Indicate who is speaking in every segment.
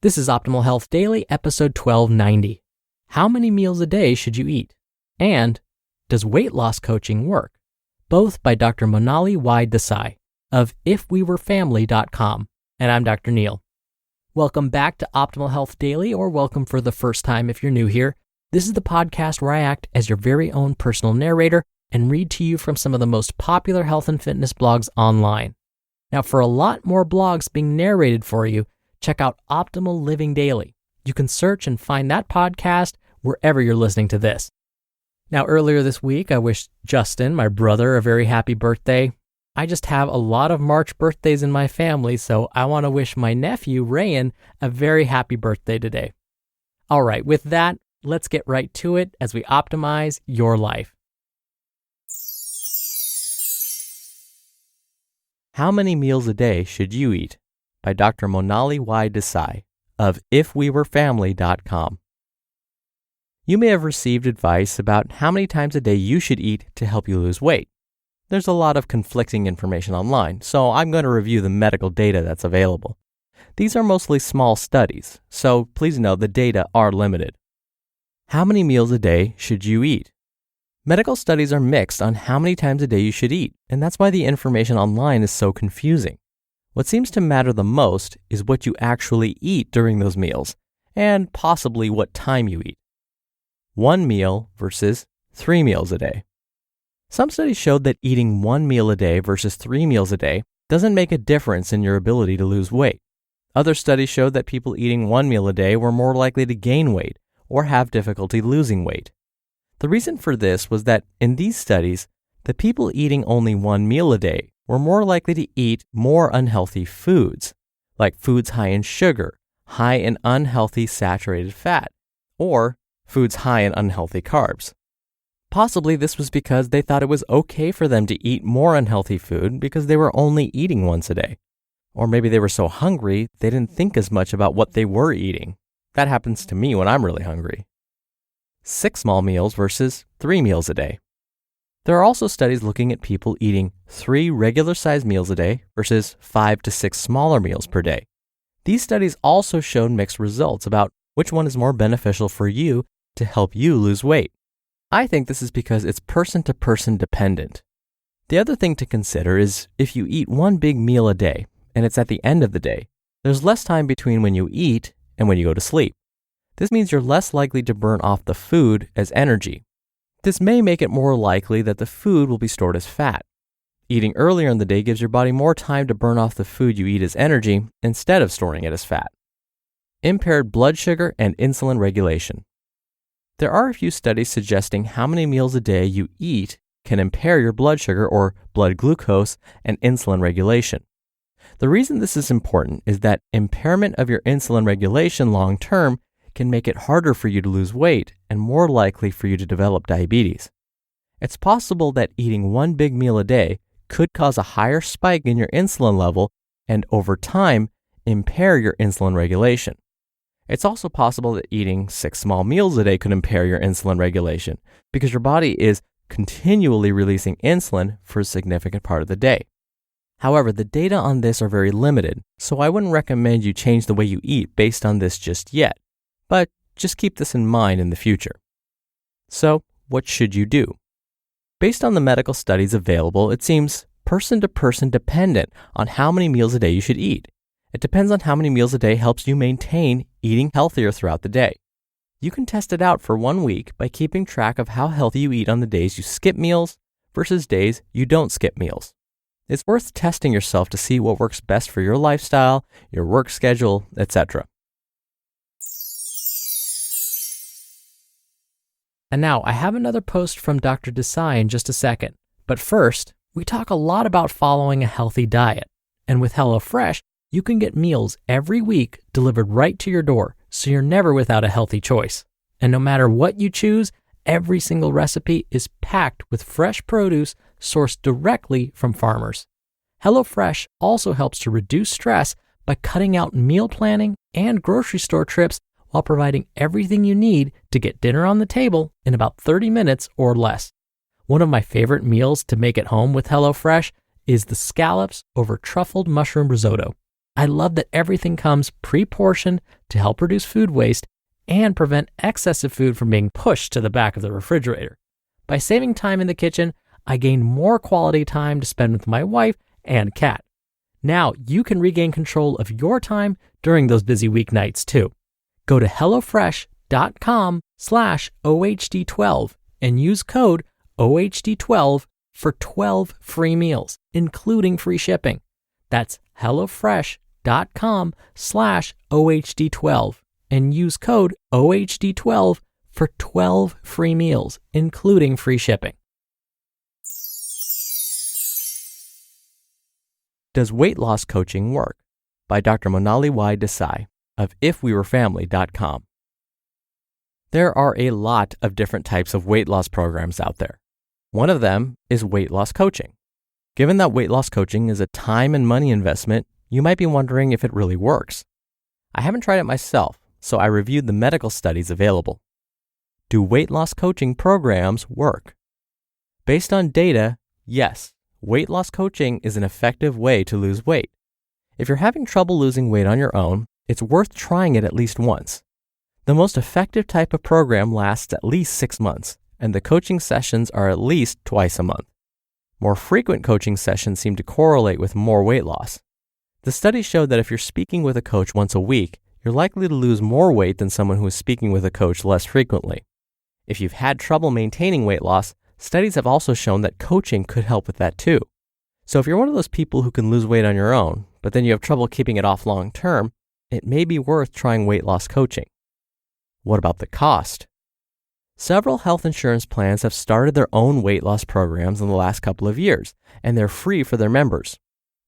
Speaker 1: This is Optimal Health Daily, episode 1290. How many meals a day should you eat? And does weight loss coaching work? Both by Dr. Monali Desai of ifwewerefamily.com. And I'm Dr. Neil. Welcome back to Optimal Health Daily, or welcome for the first time if you're new here. This is the podcast where I act as your very own personal narrator and read to you from some of the most popular health and fitness blogs online. Now, for a lot more blogs being narrated for you, check out Optimal Living Daily. You can search and find that podcast wherever you're listening to this. Now, earlier this week, I wished Justin, my brother, a very happy birthday. I just have a lot of March birthdays in my family, so I want to wish my nephew, Rayan, a very happy birthday today. All right, with that, let's get right to it as we optimize your life. How many meals a day should you eat? By Dr. Monali Desai of ifwewerefamily.com. You may have received advice about how many times a day you should eat to help you lose weight. There's a lot of conflicting information online, so I'm going to review the medical data that's available. These are mostly small studies, so please know the data are limited. How many meals a day should you eat? Medical studies are mixed on how many times a day you should eat, and that's why the information online is so confusing. What seems to matter the most is what you actually eat during those meals, and possibly what time you eat. 1 meal versus 3 meals a day. Some studies showed that eating 1 meal a day versus 3 meals a day doesn't make a difference in your ability to lose weight. Other studies showed that people eating 1 meal a day were more likely to gain weight or have difficulty losing weight. The reason for this was that in these studies, the people eating only 1 meal a day were more likely to eat more unhealthy foods, like foods high in sugar, high in unhealthy saturated fat, or foods high in unhealthy carbs. Possibly this was because they thought it was okay for them to eat more unhealthy food because they were only eating once a day. Or maybe they were so hungry they didn't think as much about what they were eating. That happens to me when I'm really hungry. 6 small meals versus 3 meals a day. There are also studies looking at people eating 3 regular-sized meals a day versus 5 to 6 smaller meals per day. These studies also showed mixed results about which one is more beneficial for you to help you lose weight. I think this is because it's person-to-person dependent. The other thing to consider is if you eat 1 big meal a day and it's at the end of the day, there's less time between when you eat and when you go to sleep. This means you're less likely to burn off the food as energy. This may make it more likely that the food will be stored as fat. Eating earlier in the day gives your body more time to burn off the food you eat as energy instead of storing it as fat. Impaired blood sugar and insulin regulation. There are a few studies suggesting how many meals a day you eat can impair your blood sugar or blood glucose and insulin regulation. The reason this is important is that impairment of your insulin regulation long term can make it harder for you to lose weight and more likely for you to develop diabetes. It's possible that eating 1 big meal a day could cause a higher spike in your insulin level and over time impair your insulin regulation. It's also possible that eating 6 small meals a day could impair your insulin regulation because your body is continually releasing insulin for a significant part of the day. However, the data on this are very limited, so I wouldn't recommend you change the way you eat based on this just yet. But just keep this in mind in the future. So, what should you do? Based on the medical studies available, it seems person-to-person dependent on how many meals a day you should eat. It depends on how many meals a day helps you maintain eating healthier throughout the day. You can test it out for 1 week by keeping track of how healthy you eat on the days you skip meals versus days you don't skip meals. It's worth testing yourself to see what works best for your lifestyle, your work schedule, etc. And now, I have another post from Dr. Desai in just a second. But first, we talk a lot about following a healthy diet. And with HelloFresh, you can get meals every week delivered right to your door, so you're never without a healthy choice. And no matter what you choose, every single recipe is packed with fresh produce sourced directly from farmers. HelloFresh also helps to reduce stress by cutting out meal planning and grocery store trips while providing everything you need to get dinner on the table in about 30 minutes or less. One of my favorite meals to make at home with HelloFresh is the scallops over truffled mushroom risotto. I love that everything comes pre-portioned
Speaker 2: to help reduce food waste and prevent excessive food from being pushed to the back of the refrigerator. By saving time in the kitchen, I gain more quality time to spend with my wife and cat. Now you can regain control of your time during those busy weeknights too. Go to hellofresh.com/OHD12 and use code OHD12 for 12 free meals, including free shipping. That's hellofresh.com/OHD12 and use code OHD12 for 12 free meals, including free shipping.
Speaker 1: Does Weight Loss Coaching Work? By Dr. Monali Desai of ifwewerefamily.com. There are a lot of different types of weight loss programs out there. One of them is weight loss coaching. Given that weight loss coaching is a time and money investment, you might be wondering if it really works. I haven't tried it myself, so I reviewed the medical studies available. Do weight loss coaching programs work? Based on data, yes, weight loss coaching is an effective way to lose weight. If you're having trouble losing weight on your own, it's worth trying it at least once. The most effective type of program lasts at least 6 months, and the coaching sessions are at least twice a month. More frequent coaching sessions seem to correlate with more weight loss. The studies showed that if you're speaking with a coach once a week, you're likely to lose more weight than someone who is speaking with a coach less frequently. If you've had trouble maintaining weight loss, studies have also shown that coaching could help with that too. So if you're one of those people who can lose weight on your own, but then you have trouble keeping it off long term, it may be worth trying weight loss coaching. What about the cost? Several health insurance plans have started their own weight loss programs in the last couple of years, and they're free for their members.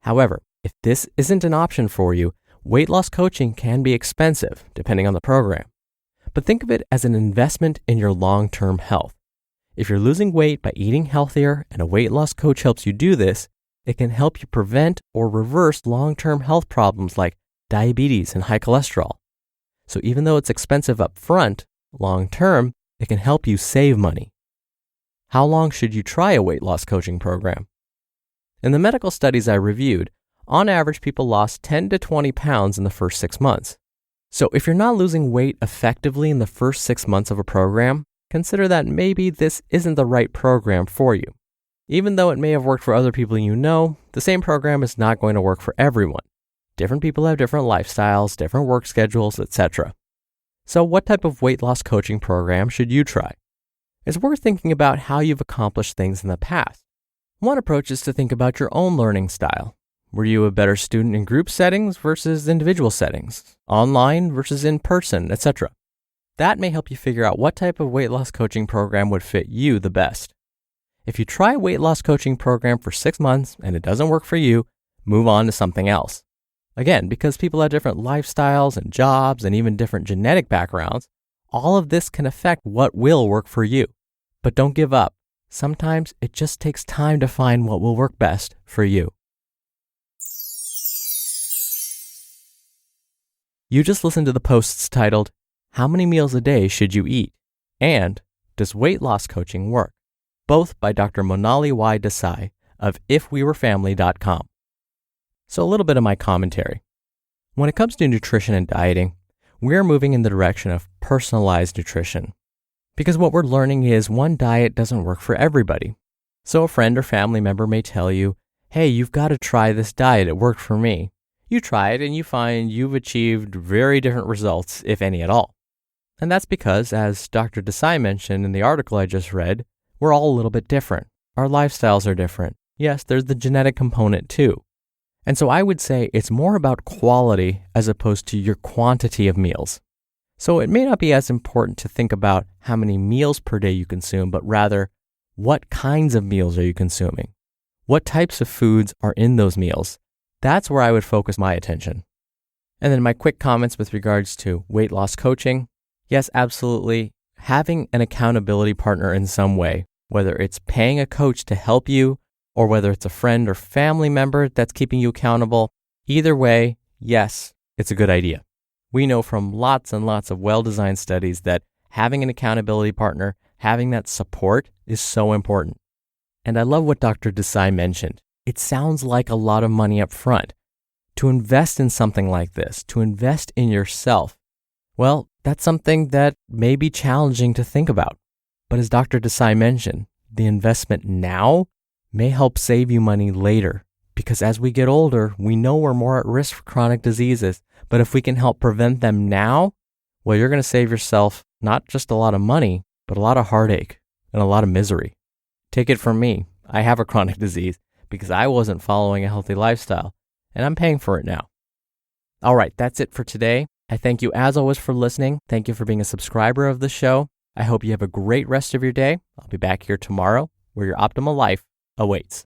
Speaker 1: However, if this isn't an option for you, weight loss coaching can be expensive, depending on the program. But think of it as an investment in your long-term health. If you're losing weight by eating healthier and a weight loss coach helps you do this, it can help you prevent or reverse long-term health problems like diabetes and high cholesterol. So even though it's expensive up front, long-term, it can help you save money. How long should you try a weight loss coaching program? In the medical studies I reviewed, on average, people lost 10 to 20 pounds in the first 6 months. So if you're not losing weight effectively in the first 6 months of a program, consider that maybe this isn't the right program for you. Even though it may have worked for other people you know, the same program is not going to work for everyone. Different people have different lifestyles, different work schedules, etc. So what type of weight loss coaching program should you try? It's worth thinking about how you've accomplished things in the past. One approach is to think about your own learning style. Were you a better student in group settings versus individual settings, online versus in person, etc.? That may help you figure out what type of weight loss coaching program would fit you the best. If you try a weight loss coaching program for 6 months and it doesn't work for you, move on to something else. Again, because people have different lifestyles and jobs and even different genetic backgrounds, all of this can affect what will work for you. But don't give up. Sometimes it just takes time to find what will work best for you. You just listened to the posts titled, How Many Meals a Day Should You Eat? And Does Weight Loss Coaching Work? Both by Dr. Monali Desai of ifwewerefamily.com. So a little bit of my commentary. When it comes to nutrition and dieting, we're moving in the direction of personalized nutrition. Because what we're learning is one diet doesn't work for everybody. So a friend or family member may tell you, hey, you've got to try this diet, it worked for me. You try it and you find you've achieved very different results, if any at all. And that's because, as Dr. Desai mentioned in the article I just read, we're all a little bit different. Our lifestyles are different. Yes, there's the genetic component too. And so I would say it's more about quality as opposed to your quantity of meals. So it may not be as important to think about how many meals per day you consume, but rather, what kinds of meals are you consuming? What types of foods are in those meals? That's where I would focus my attention. And then my quick comments with regards to weight loss coaching. Yes, absolutely. Having an accountability partner in some way, whether it's paying a coach to help you or whether it's a friend or family member that's keeping you accountable, either way, yes, it's a good idea. We know from lots and lots of well-designed studies that having an accountability partner, having that support is so important. And I love what Dr. Desai mentioned. It sounds like a lot of money up front. To invest in something like this, to invest in yourself, Well, that's something that may be challenging to think about. But as Dr. Desai mentioned, the investment now may help save you money later. Because as we get older, we know we're more at risk for chronic diseases. But if we can help prevent them now, well, you're going to save yourself not just a lot of money, but a lot of heartache and a lot of misery. Take it from me. I have a chronic disease because I wasn't following a healthy lifestyle, and I'm paying for it now. All right, that's it for today. I thank you as always for listening. Thank you for being a subscriber of the show. I hope you have a great rest of your day. I'll be back here tomorrow where your optimal life awaits.